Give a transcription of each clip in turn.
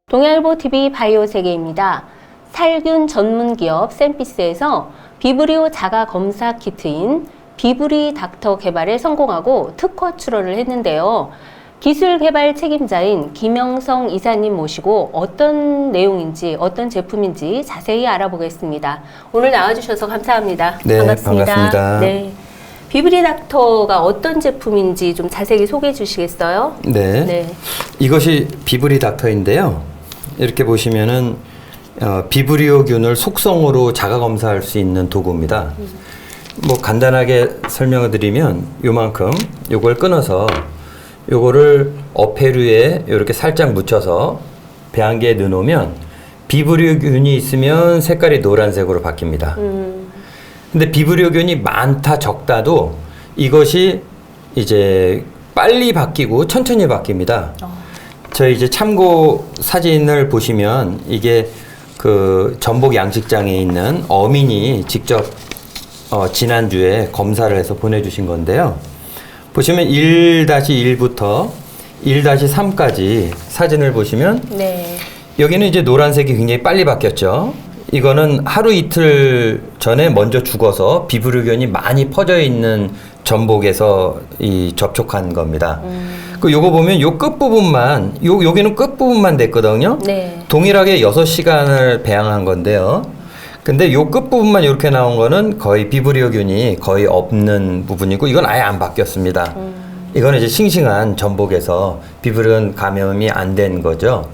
동아일보TV 바이오세계입니다. 살균 전문 기업 샘피스에서 비브리오 자가 검사 키트인 비브리 닥터 개발에 성공하고 특허 출원을 했는데요. 기술 개발 책임자인 김영성 이사님 모시고 어떤 내용인지 어떤 제품인지 자세히 알아보겠습니다. 오늘 나와주셔서 감사합니다. 네, 반갑습니다. 네. 비브리 닥터가 어떤 제품인지 좀 자세히 소개해 주시겠어요? 네. 이것이 비브리 닥터인데요. 이렇게 보시면은 비브리오균을 속성으로 자가 검사할 수 있는 도구입니다. 뭐 간단하게 설명을 드리면 요만큼 요걸 끊어서 요거를 어패류에 이렇게 살짝 묻혀서 배양기에 넣어놓으면 비브리오균이 있으면 색깔이 노란색으로 바뀝니다. 근데 비브리오균이 많다 적다도 이것이 이제 빨리 바뀌고 천천히 바뀝니다. 저희 이제 참고 사진을 보시면 이게 그 전복 양식장에 있는 어민이 직접 지난주에 검사를 해서 보내주신 건데요. 보시면 1-1부터 1-3까지 사진을 보시면 여기는 이제 노란색이 굉장히 빨리 바뀌었죠. 이거는 하루 이틀 전에 먼저 죽어서 비브리오균이 많이 퍼져 있는 전복에서 접촉한 겁니다. 그 요거 보면 요 끝부분만 여기는 끝부분만 됐거든요. 동일하게 6시간을 배양한 건데요. 근데 요 끝부분만 이렇게 나온 거는 거의 비브리오균이 거의 없는 부분이고 이건 아예 안 바뀌었습니다. 이거는 이제 싱싱한 전복에서 비브리오균 감염이 안 된 거죠.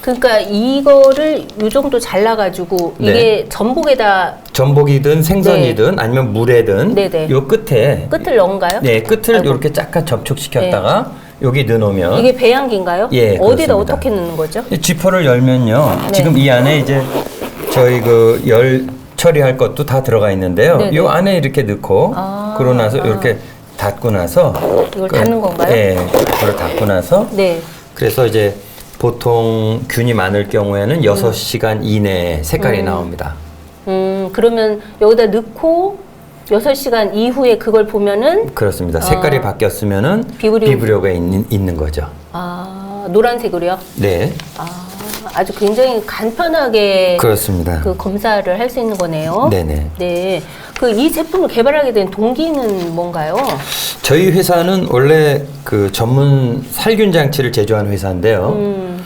그러니까 이거를 이 정도 잘라가지고 이게 전복이든 생선이든 아니면 물에든 요 끝을 넣은가요? 네, 끝을 이렇게 약간 접촉시켰다가 여기 넣어놓으면 이게 배양기인가요? 예, 어디다 그렇습니다. 어떻게 넣는 거죠? 지퍼를 열면요. 지금 이 안에 이제 저희 그 열 처리할 것도 다 들어가 있는데요. 이 안에 이렇게 넣고 그러고 나서 이렇게 닫고 나서 이걸 닫는 건가요? 네, 이걸 닫고 나서 그래서 이제 보통 균이 많을 경우에는 6시간 이내에 색깔이 나옵니다. 그러면 여기다 넣고 6시간 이후에 그걸 보면은 그렇습니다. 색깔이 바뀌었으면은 비브리오가 있는 거죠. 노란색으로요? 네. 아주 굉장히 간편하게 그렇습니다. 그 검사를 할 수 있는 거네요. 네네. 네. 그 이 제품을 개발하게 된 동기는 뭔가요? 저희 회사는 원래 그 전문 살균 장치를 제조하는 회사인데요.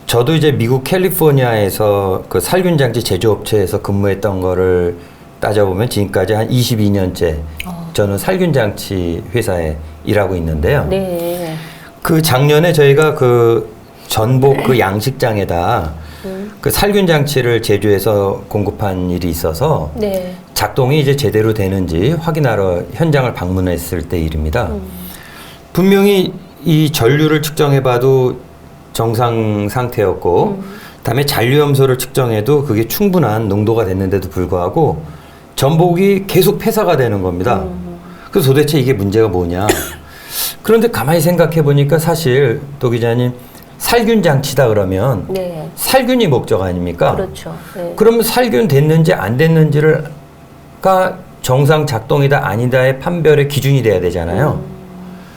저도 이제 미국 캘리포니아에서 그 살균 장치 제조업체에서 근무했던 거를 따져보면 지금까지 한 22년째 저는 살균 장치 회사에 일하고 있는데요. 그 작년에 저희가 그 전복 그 양식장에다 그 살균 장치를 제조해서 공급한 일이 있어서 작동이 이제 제대로 되는지 확인하러 현장을 방문했을 때 일입니다. 분명히 이 전류를 측정해봐도 정상 상태였고, 그다음에 잔류염소를 측정해도 그게 충분한 농도가 됐는데도 불구하고 전복이 계속 폐사가 되는 겁니다. 그래서 도대체 이게 문제가 뭐냐? 그런데 가만히 생각해 보니까 사실 도 기자님 살균 장치다 그러면 살균이 목적 아닙니까? 그렇죠. 그러면 살균 됐는지 안 됐는지가 정상 작동이다 아니다의 판별의 기준이 돼야 되잖아요.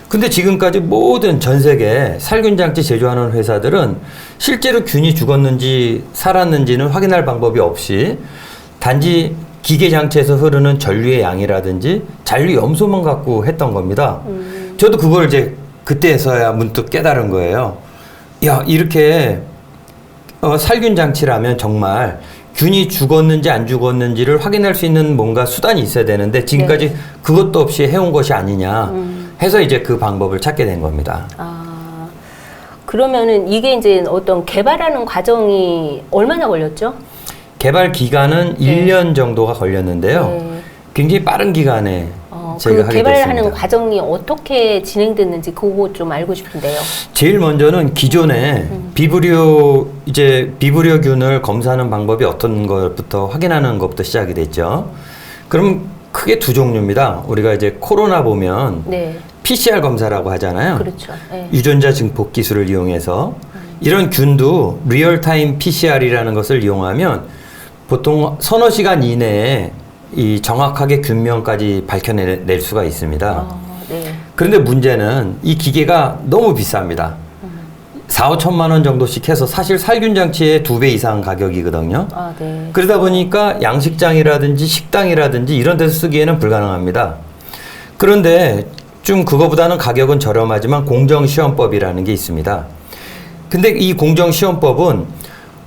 근데 지금까지 모든 전 세계 살균 장치 제조하는 회사들은 실제로 균이 죽었는지 살았는지는 확인할 방법이 없이 단지 기계 장치에서 흐르는 전류의 양이라든지 잔류 염소만 갖고 했던 겁니다. 저도 그걸 이제 그때서야 문득 깨달은 거예요. 야, 이렇게 살균 장치라면 정말 균이 죽었는지 안 죽었는지를 확인할 수 있는 뭔가 수단이 있어야 되는데 지금까지 그것도 없이 해온 것이 아니냐 해서 이제 그 방법을 찾게 된 겁니다. 그러면은 이게 이제 어떤 개발하는 과정이 얼마나 걸렸죠? 개발 기간은 1년 정도가 걸렸는데요. 굉장히 빠른 기간에 저희가 그 하게 개발하는 됐습니다. 과정이 어떻게 진행됐는지 그거 좀 알고 싶은데요. 제일 먼저는 기존에 비브리오균을 검사하는 방법이 어떤 것부터 확인하는 것부터 시작이 됐죠. 그럼 크게 두 종류입니다. 우리가 이제 코로나 보면 PCR 검사라고 하잖아요. 그렇죠. 유전자 증폭 기술을 이용해서 이런 균도 리얼타임 PCR이라는 것을 이용하면 보통 서너 시간 이내에 이 정확하게 균명까지 밝혀낼 수가 있습니다. 그런데 문제는 이 기계가 너무 비쌉니다. 4, 5천만 원 정도씩 해서 사실 살균 장치의 2배 이상 가격이거든요. 아, 네. 그러다 보니까 양식장이라든지 식당이라든지 이런 데서 쓰기에는 불가능합니다. 그런데 좀 그거보다는 가격은 저렴하지만 공정시험법이라는 게 있습니다. 근데 이 공정시험법은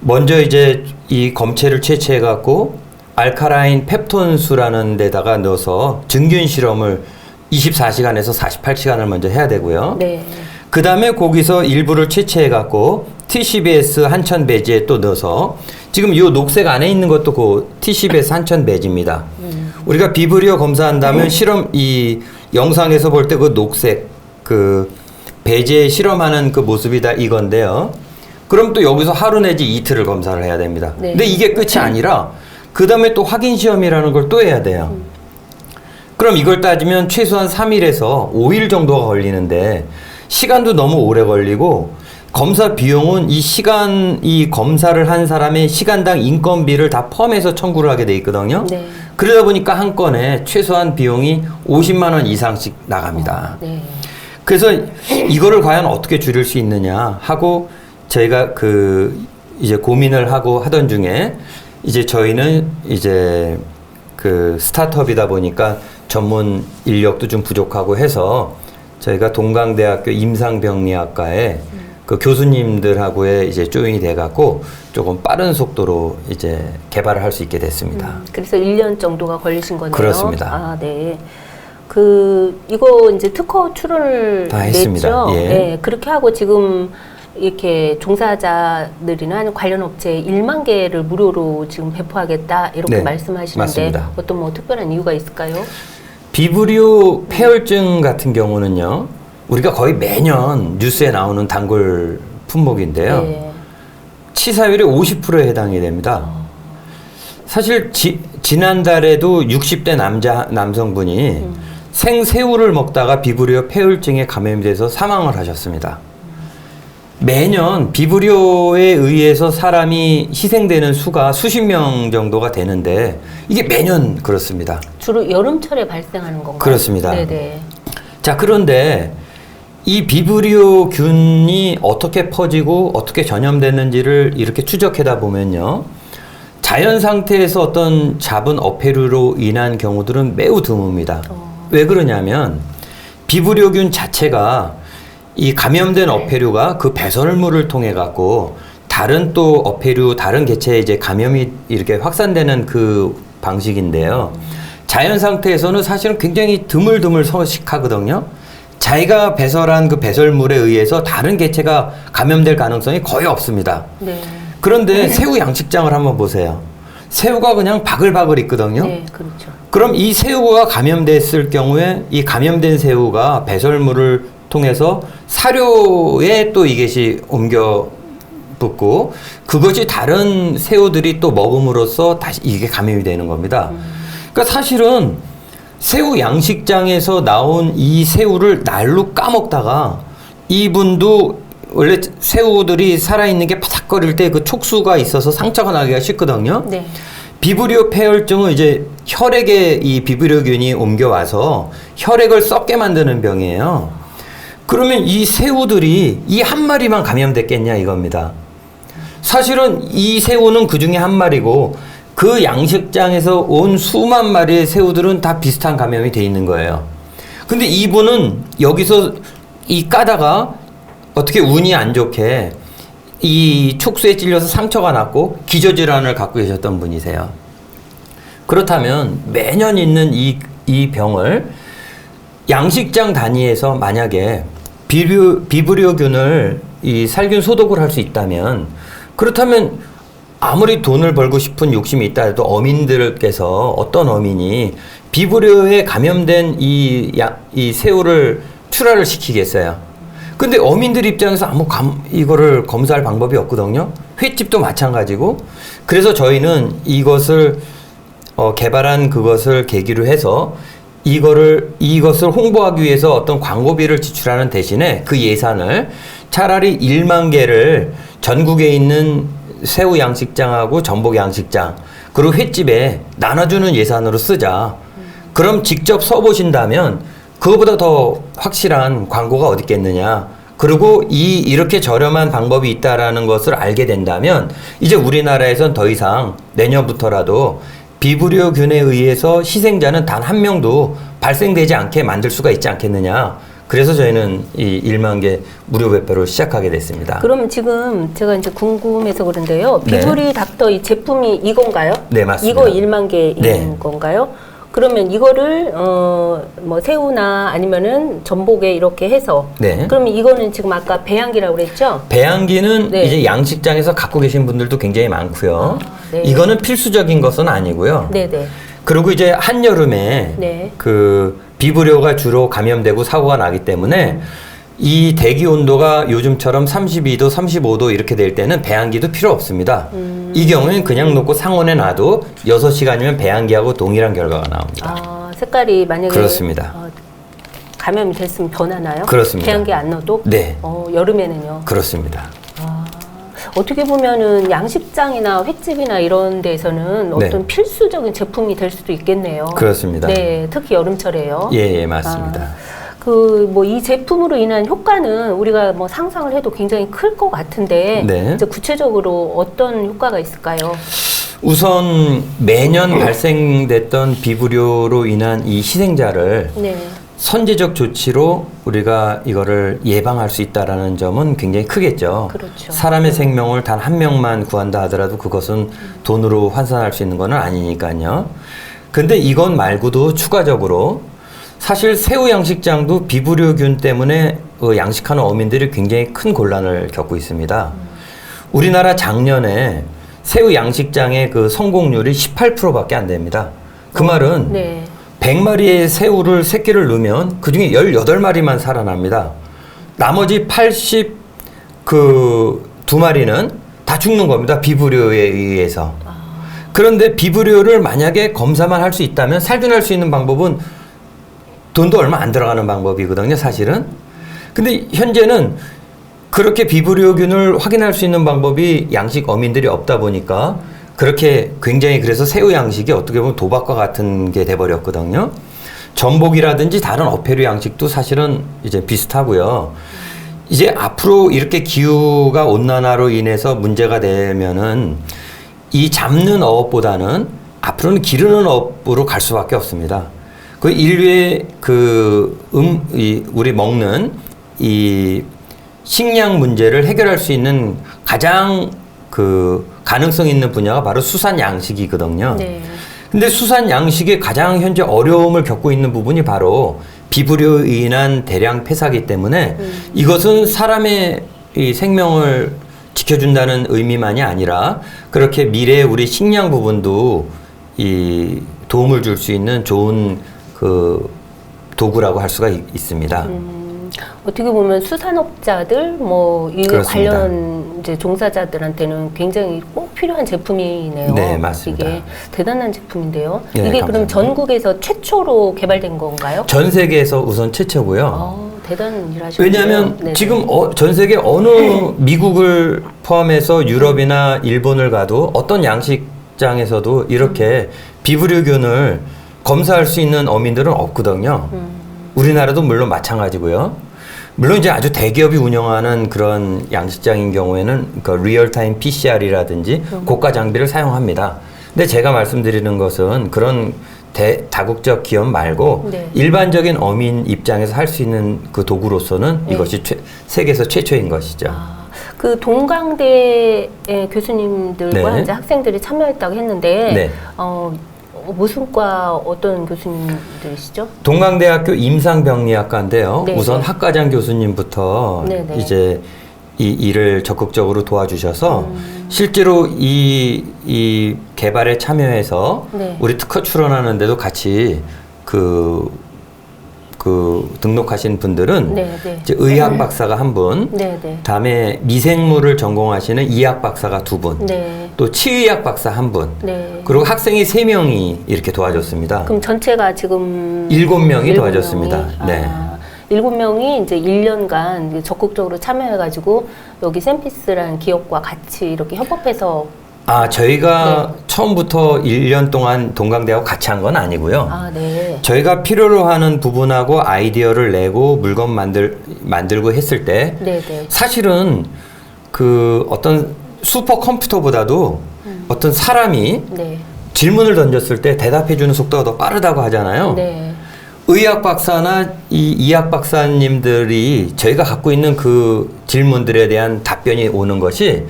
먼저 이제 이 검체를 채취해 갖고 알카라인 펩톤수라는 데다가 넣어서 증균 실험을 24시간에서 48시간을 먼저 해야 되고요. 네. 그 다음에 거기서 일부를 채취해 갖고 TCBS 한천 배지에 또 넣어서 지금 이 녹색 안에 있는 것도 그 TCBS 한천 배지입니다. 우리가 비브리오 검사한다면 실험 이 영상에서 볼 때 그 녹색 그 배지에 실험하는 그 모습이 다 이건데요. 그럼 또 여기서 하루 내지 이틀을 검사를 해야 됩니다. 네. 근데 이게 끝이 아니라 그 다음에 또 확인 시험이라는 걸 또 해야 돼요. 그럼 이걸 따지면 최소한 3일에서 5일 정도가 걸리는데 시간도 너무 오래 걸리고 검사 비용은 이 검사를 한 사람의 시간당 인건비를 다 포함해서 청구를 하게 돼 있거든요. 네. 그러다 보니까 한 건에 최소한 비용이 50만 원 이상씩 나갑니다. 네. 그래서 이거를 과연 어떻게 줄일 수 있느냐 하고 저희가 이제 고민을 하고 하던 중에 이제 저희는 이제 스타트업이다 보니까 전문 인력도 좀 부족하고 해서 저희가 동강대학교 임상병리학과에 그 교수님들하고의 이제 조인이 돼갖고 조금 빠른 속도로 이제 개발을 할 수 있게 됐습니다. 그래서 1년 정도가 걸리신 거네요. 그렇습니다. 아, 네. 이거 이제 특허 출원을 다 했습니다. 냈죠. 예. 네, 그렇게 하고 지금 이렇게 종사자들이나 관련 업체 1만 개를 무료로 지금 배포하겠다 이렇게 네, 말씀하시는데 맞습니다. 어떤 뭐 특별한 이유가 있을까요? 비브리오 폐혈증 같은 경우는요, 우리가 거의 매년 뉴스에 나오는 단골 품목인데요. 네. 치사율이 50%에 해당이 됩니다. 사실 지난달에도 60대 남성분이 생새우를 먹다가 비브리오 폐혈증에 감염이 돼서 사망을 하셨습니다. 매년 비브리오에 의해서 사람이 희생되는 수가 수십 명 정도가 되는데 이게 매년 그렇습니다. 주로 여름철에 발생하는 건가요? 그렇습니다. 네네. 자, 그런데 이 비브리오 균이 어떻게 퍼지고 어떻게 전염됐는지를 이렇게 추적하다 보면요. 자연 상태에서 어떤 잡은 어패류로 인한 경우들은 매우 드뭅니다. 왜 그러냐면 비브리오균 자체가 이 감염된 어패류가 그 배설물을 통해 갖고 다른 또 어패류, 다른 개체에 이제 감염이 이렇게 확산되는 그 방식인데요. 자연 상태에서는 사실은 굉장히 드물드물 서식하거든요. 자기가 배설한 그 배설물에 의해서 다른 개체가 감염될 가능성이 거의 없습니다. 네. 그런데 새우 양식장을 한번 보세요. 새우가 그냥 바글바글 있거든요. 네, 그렇죠. 그럼 이 새우가 감염됐을 경우에 이 감염된 새우가 배설물을 통해서 사료에 또 이것이 옮겨 붙고 그것이 다른 새우들이 또 먹음으로써 다시 이게 감염이 되는 겁니다. 그러니까 사실은 새우 양식장에서 나온 이 새우를 날로 까먹다가 이분도 원래 새우들이 살아있는 게 바삭거릴 때 그 촉수가 있어서 상처가 나기가 쉽거든요. 네. 비브리오 폐혈증은 이제 혈액에 이 비브리오균이 옮겨와서 혈액을 썩게 만드는 병이에요. 그러면 이 새우들이 이 한 마리만 감염됐겠냐 이겁니다. 사실은 이 새우는 그 중에 한 마리고 그 양식장에서 온 수만 마리의 새우들은 다 비슷한 감염이 돼 있는 거예요. 근데 이분은 여기서 이 까다가 어떻게 운이 안 좋게 이 촉수에 찔려서 상처가 났고 기저질환을 갖고 계셨던 분이세요. 그렇다면 매년 있는 이 병을 양식장 단위에서 만약에 비브리오균을 이 살균 소독을 할 수 있다면 그렇다면 아무리 돈을 벌고 싶은 욕심이 있다 해도 어민들께서 어떤 어민이 비브리오에 감염된 이 새우를 출하를 시키겠어요. 근데 어민들 입장에서 이거를 검사할 방법이 없거든요. 횟집도 마찬가지고. 그래서 저희는 이것을 개발한 그것을 계기로 해서 이것을 홍보하기 위해서 어떤 광고비를 지출하는 대신에 그 예산을 차라리 1만 개를 전국에 있는 새우 양식장하고 전복 양식장 그리고 횟집에 나눠주는 예산으로 쓰자. 그럼 직접 써보신다면 그거보다 더 확실한 광고가 어디 있겠느냐. 그리고 이렇게 저렴한 방법이 있다라는 것을 알게 된다면 이제 우리나라에선 더 이상 내년부터라도 비브리오균에 의해서 희생자는 단 한 명도 발생되지 않게 만들 수가 있지 않겠느냐. 그래서 저희는 이 1만 개 무료 배포를 시작하게 됐습니다. 그러면 지금 제가 이제 궁금해서 그런데요. 네. 비브리 닥터 이 제품이 이건가요? 네, 맞습니다. 이거 1만 개인 네. 건가요? 그러면 이거를 뭐 새우나 아니면은 전복에 이렇게 해서 네. 그러면 이거는 지금 아까 배양기라고 그랬죠? 배양기는 네. 이제 양식장에서 갖고 계신 분들도 굉장히 많고요. 네. 이거는 필수적인 것은 아니고요. 네네. 그리고 이제 한여름에 네. 그 비브리오가 주로 감염되고 사고가 나기 때문에 이 대기 온도가 요즘처럼 32도, 35도 이렇게 될 때는 배양기도 필요 없습니다. 이 경우에는 그냥 놓고 상온에 놔도 6시간이면 배양기하고 동일한 결과가 나옵니다. 아, 색깔이 만약에 그렇습니다. 감염이 됐으면 변하나요? 그렇습니다. 배양기 안 넣어도? 네. 여름에는요? 그렇습니다. 어떻게 보면은 양식장이나 횟집이나 이런 데서는 네. 어떤 필수적인 제품이 될 수도 있겠네요. 그렇습니다. 네, 특히 여름철에요. 예, 맞습니다. 그 뭐 이 제품으로 인한 효과는 우리가 뭐 상상을 해도 굉장히 클 것 같은데 네. 이제 구체적으로 어떤 효과가 있을까요? 우선 매년 발생됐던 비브리오로 인한 이 희생자를 네. 선제적 조치로 우리가 이거를 예방할 수 있다라는 점은 굉장히 크겠죠. 그렇죠. 사람의 생명을 단 한 명만 구한다 하더라도 그것은 돈으로 환산할 수 있는 건 아니니까요. 근데 이것 말고도 추가적으로 사실 새우 양식장도 비브리오균 때문에 양식하는 어민들이 굉장히 큰 곤란을 겪고 있습니다. 우리나라 작년에 새우 양식장의 그 성공률이 18%밖에 안 됩니다. 그 말은 네. 100마리의 새우를 새끼를 넣으면 그중에 18마리만 살아납니다. 나머지 82마리는 다 죽는 겁니다. 비브리오에 의해서. 그런데 비브리오를 만약에 검사만 할 수 있다면 살균할 수 있는 방법은 돈도 얼마 안 들어가는 방법이거든요, 사실은. 근데 현재는 그렇게 비브리오균을 확인할 수 있는 방법이 양식 어민들이 없다 보니까 그렇게 굉장히 그래서 새우 양식이 어떻게 보면 도박과 같은 게 돼버렸거든요. 전복이라든지 다른 어패류 양식도 사실은 이제 비슷하고요. 이제 앞으로 이렇게 기후가 온난화로 인해서 문제가 되면은 이 잡는 어업보다는 앞으로는 기르는 어업으로 갈 수밖에 없습니다. 그 인류의 우리 먹는 이 식량 문제를 해결할 수 있는 가장 가능성 있는 분야가 바로 수산 양식이거든요. 네. 근데 수산 양식의 가장 현재 어려움을 겪고 있는 부분이 바로 비브리오로 인한 대량 폐사기 때문에 이것은 사람의 이 생명을 지켜준다는 의미만이 아니라 그렇게 미래의 우리 식량 부분도 이 도움을 줄 수 있는 좋은 도구라고 할 수가 있습니다. 어떻게 보면 수산업자들 이 그렇습니다. 관련 이제 종사자들한테는 굉장히 꼭 필요한 제품이네요. 네, 맞습니다. 이게 대단한 제품인데요. 네, 이게 감사합니다. 그럼 전국에서 최초로 개발된 건가요? 전 세계에서 우선 최초고요. 대단한 일 하셨네요. 왜냐하면 네네. 지금 전 세계 어느 미국을 포함해서 유럽이나 일본을 가도 어떤 양식장에서도 이렇게 비브리오균을 검사할 수 있는 어민들은 없거든요. 우리나라도 물론 마찬가지고요. 물론 이제 아주 대기업이 운영하는 그런 양식장인 경우에는 그 리얼타임 PCR이라든지 고가 장비를 사용합니다. 근데 제가 말씀드리는 것은 그런 다국적 기업 말고 네. 일반적인 어민 입장에서 할 수 있는 그 도구로서는 네. 이것이 세계에서 최초인 것이죠. 그 동강대 교수님들과 네. 이제 학생들이 참여했다고 했는데 네. 무슨 과 어떤 교수님들이시죠? 동강대학교 임상병리학과인데요. 네, 우선 네. 학과장 교수님부터 네, 네. 이제 이 일을 적극적으로 도와주셔서 실제로 이 개발에 참여해서 네. 우리 특허 출원하는데도 같이 등록하신 분들은 네, 네. 이제 의학 박사가 한 분, 네, 네. 다음에 미생물을 전공하시는 이학 박사가 두 분, 네. 또 치의학 박사 한 분, 네. 그리고 학생이 3명이 이렇게 도와줬습니다. 그럼 전체가 지금 7명이 일곱 도와줬습니다. 명이? 네. 7명이 이제 1년간 적극적으로 참여해가지고 여기 샘피스라는 기업과 같이 이렇게 협업해서 저희가 처음부터 1년 동안 동강대하고 같이 한 건 아니고요. 아, 네. 저희가 필요로 하는 부분하고 아이디어를 내고 물건 만들고 했을 때 네네. 사실은 그 어떤 슈퍼 컴퓨터보다도 어떤 사람이 네. 질문을 던졌을 때 대답해주는 속도가 더 빠르다고 하잖아요. 네. 의학 박사나 이학 박사님들이 저희가 갖고 있는 그 질문들에 대한 답변이 오는 것이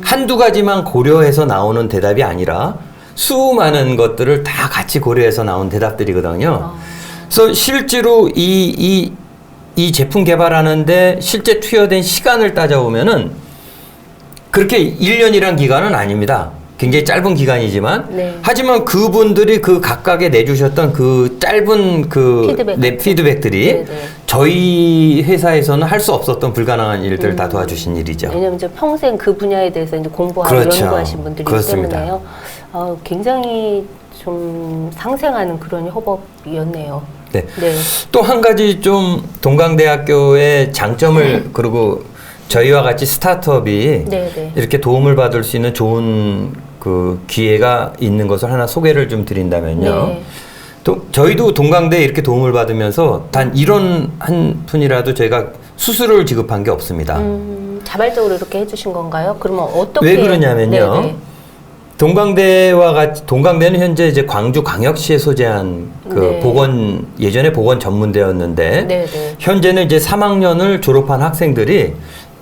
한두 가지만 고려해서 나오는 대답이 아니라 수많은 것들을 다 같이 고려해서 나온 대답들이거든요. 그래서 실제로 이 제품 개발하는데 실제 투여된 시간을 따져보면은 그렇게 1년이란 기간은 아닙니다. 굉장히 짧은 기간이지만 네. 하지만 그분들이 그 각각에 내주셨던 그 짧은 그 피드백들이 네네. 저희 회사에서는 할 수 없었던 불가능한 일들을 다 도와주신 일이죠. 왜냐면 이제 평생 그 분야에 대해서 이제 공부하고 그렇죠. 연구하신 분들이기 그렇습니다. 때문에요. 굉장히 좀 상생하는 그런 협업이었네요. 네. 네. 또 한 가지 좀 동강대학교의 장점을 그리고 저희와 같이 스타트업이 네네. 이렇게 도움을 받을 수 있는 좋은 그 기회가 있는 것을 하나 소개를 좀 드린다면요. 네. 저희도 동강대에 이렇게 도움을 받으면서 단 이런 한 푼이라도 저희가 수수료를 지급한 게 없습니다. 자발적으로 이렇게 해주신 건가요? 그러면 어떻게? 왜 그러냐면요. 네네. 동강대는 현재 이제 광주 광역시에 소재한 그 네. 예전에 보건 전문대였는데 네네. 현재는 이제 3학년을 졸업한 학생들이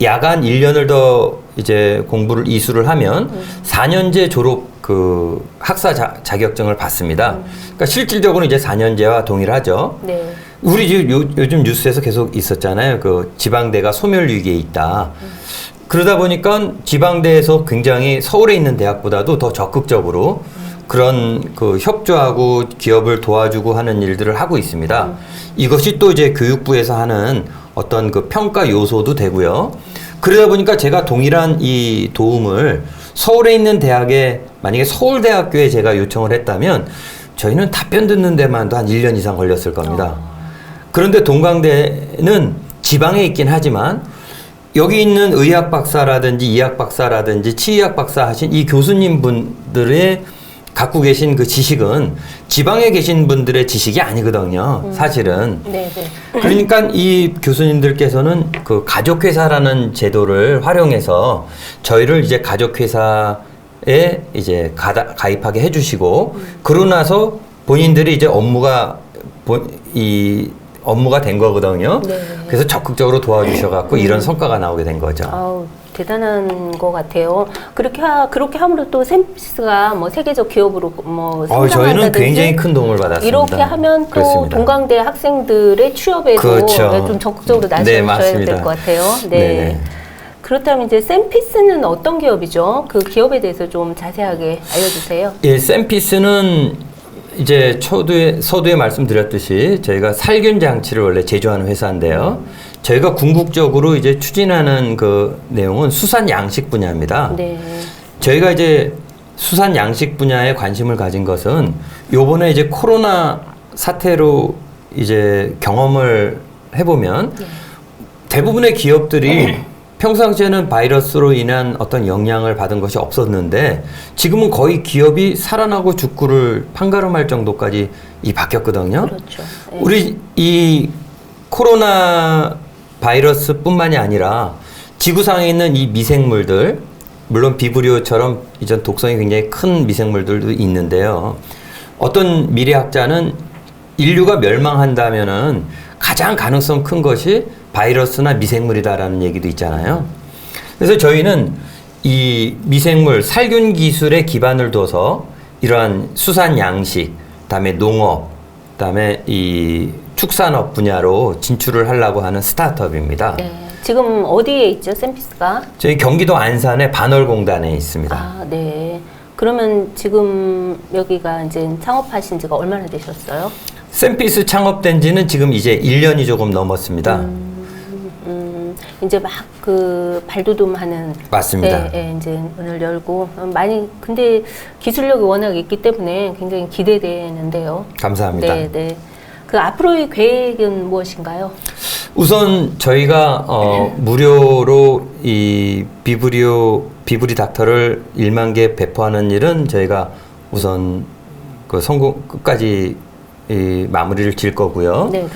야간 1년을 더 이제 공부를 이수를 하면 4년제 졸업 그 학사 자격증을 받습니다. 그러니까 실질적으로 이제 4년제와 동일하죠. 네. 우리 지금 요즘 뉴스에서 계속 있었잖아요. 그 지방대가 소멸 위기에 있다. 그러다 보니까 지방대에서 굉장히 서울에 있는 대학보다도 더 적극적으로 그런 그 협조하고 기업을 도와주고 하는 일들을 하고 있습니다. 이것이 또 이제 교육부에서 하는 어떤 그 평가 요소도 되고요. 그러다 보니까 제가 동일한 이 도움을 서울에 있는 대학에 만약에 서울대학교에 제가 요청을 했다면 저희는 답변 듣는 데만도 한 1년 이상 걸렸을 겁니다. 그런데 동강대는 지방에 있긴 하지만 여기 있는 의학 박사라든지 이학 박사라든지 치의학 박사 하신 이 교수님 분들의 갖고 계신 그 지식은 지방에 계신 분들의 지식이 아니거든요. 사실은. 네네. 그러니까 이 교수님들께서는 그 가족회사라는 제도를 활용해서 저희를 이제 가족회사에 이제 가입하게 해주시고 그러고 나서 본인들이 이제 업무가 된 거거든요. 네. 그래서 적극적으로 도와주셔갖고 이런 성과가 나오게 된 거죠. 아우, 대단한 것 같아요. 그렇게 함으로 또 샘피스가 뭐 세계적 기업으로 뭐 저희는 성장한다든지 굉장히 큰 도움을 받았습니다. 이렇게 하면 또 그렇습니다. 동강대 학생들의 취업에도 그렇죠. 좀 적극적으로 네, 나서셔야 맞습니다. 될 것 같아요. 네. 네네. 그렇다면 이제 샘피스는 어떤 기업이죠? 그 기업에 대해서 좀 자세하게 알려주세요. 예, 샘피스는 이제 서두에 말씀드렸듯이 저희가 살균 장치를 원래 제조하는 회사인데요. 저희가 궁극적으로 이제 추진하는 그 내용은 수산 양식 분야입니다. 네. 저희가 이제 수산 양식 분야에 관심을 가진 것은 요번에 이제 코로나 사태로 이제 경험을 해보면 대부분의 기업들이 평상시에는 바이러스로 인한 어떤 영향을 받은 것이 없었는데 지금은 거의 기업이 살아나고 죽고를 판가름할 정도까지 바뀌었거든요. 그렇죠. 네. 우리 이 코로나 바이러스뿐만이 아니라 지구상에 있는 이 미생물들, 물론 비브리오처럼 이전 독성이 굉장히 큰 미생물들도 있는데요. 어떤 미래학자는 인류가 멸망한다면은 가장 가능성 큰 것이 바이러스나 미생물이다라는 얘기도 있잖아요. 그래서 저희는 이 미생물 살균 기술에 기반을 둬서 이러한 수산 양식, 그다음에 농업, 그다음에 이 축산업 분야로 진출을 하려고 하는 스타트업입니다. 네. 지금 어디에 있죠, 샘피스가? 저희 경기도 안산의 반월공단에 있습니다. 아, 네. 그러면 지금 여기가 이제 창업하신 지가 얼마나 되셨어요? 샘피스 창업된 지는 지금 이제 1년이 조금 넘었습니다. 이제 막 그 발돋움하는 맞습니다. 이제 문을 열고 많이 근데 기술력이 워낙 있기 때문에 굉장히 기대되는데요. 감사합니다. 네, 네. 그 앞으로의 계획은 무엇인가요? 우선 저희가 무료로 이 비브리오 비브리 닥터를 1만 개 배포하는 일은 저희가 우선 그 성공 끝까지 이 마무리를 질 거고요. 네네.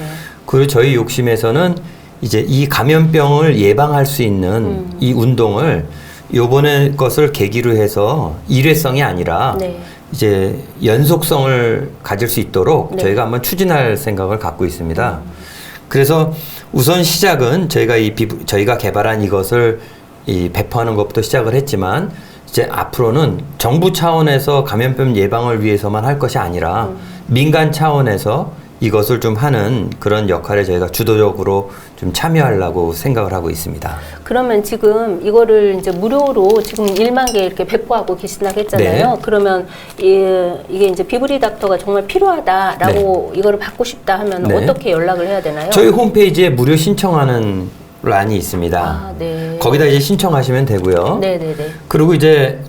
그리고 저희 욕심에서는 이제 이 감염병을 예방할 수 있는 이 운동을 요번에 것을 계기로 해서 일회성이 아니라 네. 이제 연속성을 가질 수 있도록 네. 저희가 한번 추진할 생각을 갖고 있습니다. 그래서 우선 시작은 저희가 개발한 이것을 이 배포하는 것부터 시작을 했지만 이제 앞으로는 정부 차원에서 감염병 예방을 위해서만 할 것이 아니라 민간 차원에서 이것을 좀 하는 그런 역할에 저희가 주도적으로 좀 참여하려고 생각을 하고 있습니다. 그러면 지금 이거를 이제 무료로 지금 1만 개 이렇게 배포하고 계신다고 했잖아요. 네. 그러면 이게 이제 비브리 닥터가 정말 필요하다라고 이거를 받고 싶다 하면 네. 어떻게 연락을 해야 되나요? 저희 홈페이지에 무료 신청하는 란이 있습니다. 아, 네. 거기다 이제 신청하시면 되고요. 네네네. 그리고 이제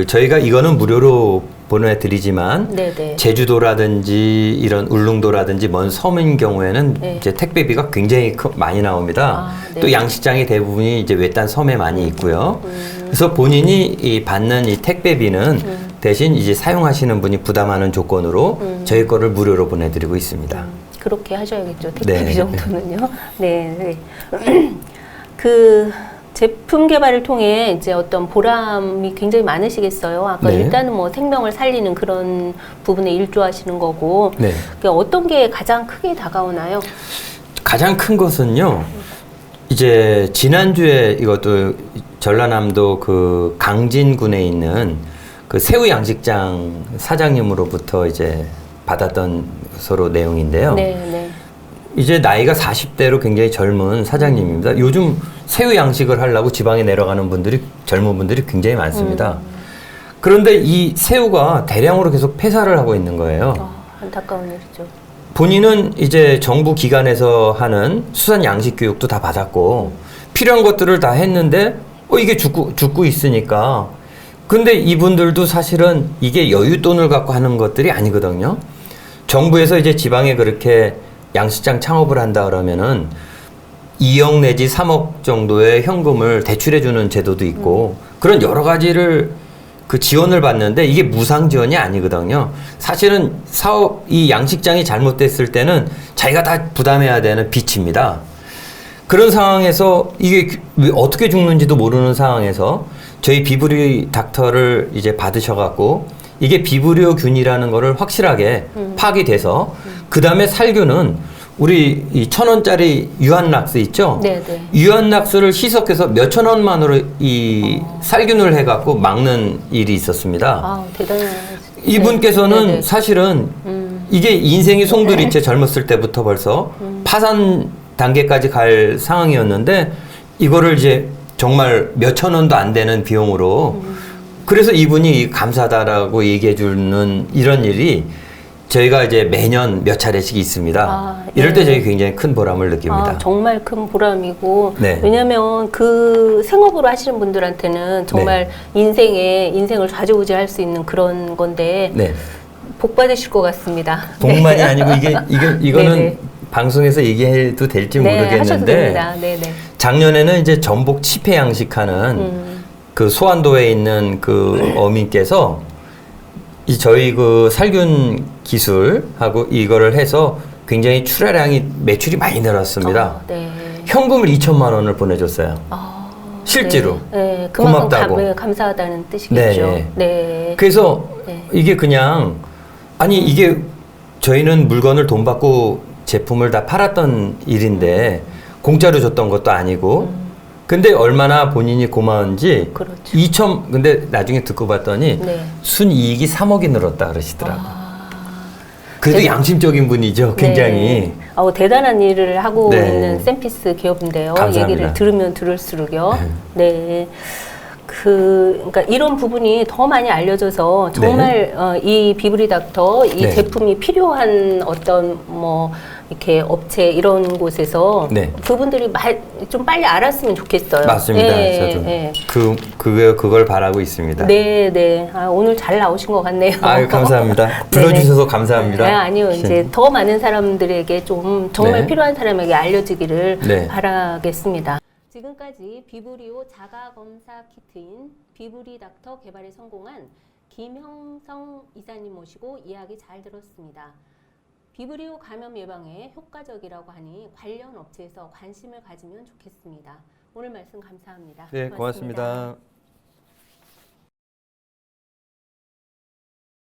저희가 이거는 무료로 보내드리지만 네네. 제주도라든지 이런 울릉도라든지 먼 섬인 경우에는 네. 이제 택배비가 굉장히 많이 나옵니다. 아, 네. 또 양식장이 대부분이 이제 외딴 섬에 많이 있고요. 그래서 본인이 받는 이 택배비는 대신 이제 사용하시는 분이 부담하는 조건으로 저희 거를 무료로 보내드리고 있습니다. 그렇게 하셔야겠죠. 택배비 네. 정도는요. 네. 네. 그 제품 개발을 통해 이제 어떤 보람이 굉장히 많으시겠어요. 아까 네. 일단은 뭐 생명을 살리는 그런 부분에 일조하시는 거고. 네. 그게 어떤 게 가장 크게 다가오나요? 가장 큰 것은요. 이제 지난주에 이것도 전라남도 그 강진군에 있는 그 새우 양식장 사장님으로부터 이제 받았던 서로 내용인데요. 네. 이제 나이가 40대로 굉장히 젊은 사장님입니다. 요즘 새우 양식을 하려고 지방에 내려가는 젊은 분들이 굉장히 많습니다. 그런데 이 새우가 대량으로 계속 폐사를 하고 있는 거예요. 안타까운 일이죠. 본인은 이제 정부 기관에서 하는 수산 양식 교육도 다 받았고 필요한 것들을 다 했는데 이게 죽고 있으니까. 근데 이분들도 사실은 이게 여윳돈을 갖고 하는 것들이 아니거든요. 정부에서 이제 지방에 그렇게 양식장 창업을 한다 그러면은 2억 내지 3억 정도의 현금을 대출해주는 제도도 있고 그런 여러 가지를 그 지원을 받는데 이게 무상 지원이 아니거든요. 사실은 이 양식장이 잘못됐을 때는 자기가 다 부담해야 되는 빚입니다. 그런 상황에서 이게 어떻게 죽는지도 모르는 상황에서 저희 비브리 닥터를 이제 받으셔갖고 이게 비브리오균이라는 거를 확실하게 파악이 돼서 그 다음에 살균은 우리 이 1,000원짜리 유한락스 있죠? 네네. 유한락스를 희석해서 몇천 원만으로 이 살균을 해갖고 막는 일이 있었습니다. 대단한. 이분께서는 네네. 사실은 이게 인생이 송두리째 젊었을 때부터 벌써 파산 단계까지 갈 상황이었는데 이거를 이제 정말 몇천 원도 안 되는 비용으로 그래서 이분이 감사하다라고 얘기해 주는 이런 일이 저희가 이제 매년 몇 차례씩 있습니다. 이럴 때 저희 굉장히 큰 보람을 느낍니다. 정말 큰 보람이고 네. 왜냐하면 그 생업으로 하시는 분들한테는 정말 인생을 좌지우지할 수 있는 그런 건데 네. 복 받으실 것 같습니다. 복만이 아니고 이거는 네네. 방송에서 얘기해도 될지 네, 하셔도 모르겠는데 됩니다. 네네. 작년에는 이제 전복 치패 양식하는 그 소안도에 있는 그 어민께서 저희 그 살균 기술하고 이거를 해서 굉장히 출하량이 매출이 많이 늘었습니다. 네. 현금을 2천만 원을 보내줬어요. 실제로. 네, 그만큼 고맙다고. 감사하다는 뜻이겠죠. 네. 네. 그래서 네. 이게 그냥 이게 저희는 물건을 돈 받고 제품을 다 팔았던 일인데 공짜로 줬던 것도 아니고 근데 얼마나 본인이 고마운지 그렇죠. 근데 나중에 듣고 봤더니 네. 순이익이 3억이 늘었다 그러시더라고요. 그래도 양심적인 분이죠. 굉장히. 네. 대단한 일을 하고 네. 있는 샘피스 기업인데요. 감사합니다. 얘기를 들으면 들을수록요. 네. 그러니까 이런 부분이 더 많이 알려져서 정말 이 비브리 닥터 이 제품이 필요한 어떤 이렇게 업체 이런 곳에서 그분들이 좀 빨리 알았으면 좋겠어요. 맞습니다. 저도 그걸 바라고 있습니다. 네. 오늘 잘 나오신 것 같네요. 감사합니다. 불러주셔서 감사합니다. 아니요. 이제 더 많은 사람들에게 좀 정말 필요한 사람에게 알려지기를 바라겠습니다. 지금까지 비브리오 자가검사 키트인 비브리 닥터 개발에 성공한 김형성 이사님 모시고 이야기 잘 들었습니다. 비브리오 감염 예방에 효과적이라고 하니 관련 업체에서 관심을 가지면 좋겠습니다. 오늘 말씀 감사합니다. 네, 고맙습니다.